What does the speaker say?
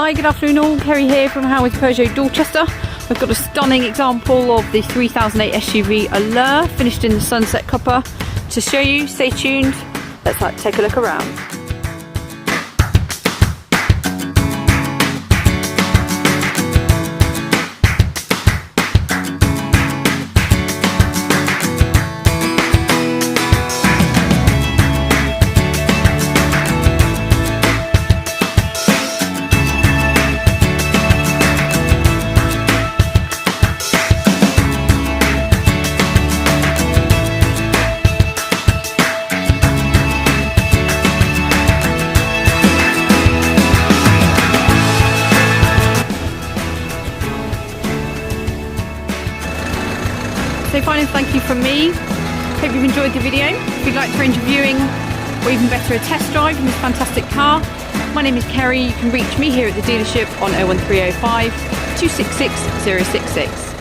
Hi, good afternoon all. Kerry here from Howard's Peugeot Dorchester. We've got a stunning example of the 3008 SUV Allure, finished in the Sunset Copper, to show you. Stay tuned. Let's take a look around. So final thank you from me. Hope you've enjoyed the video. If you'd like to arrange a viewing or even better a test drive in this fantastic car, my name is Kerry. You can reach me here at the dealership on 01305 266 066.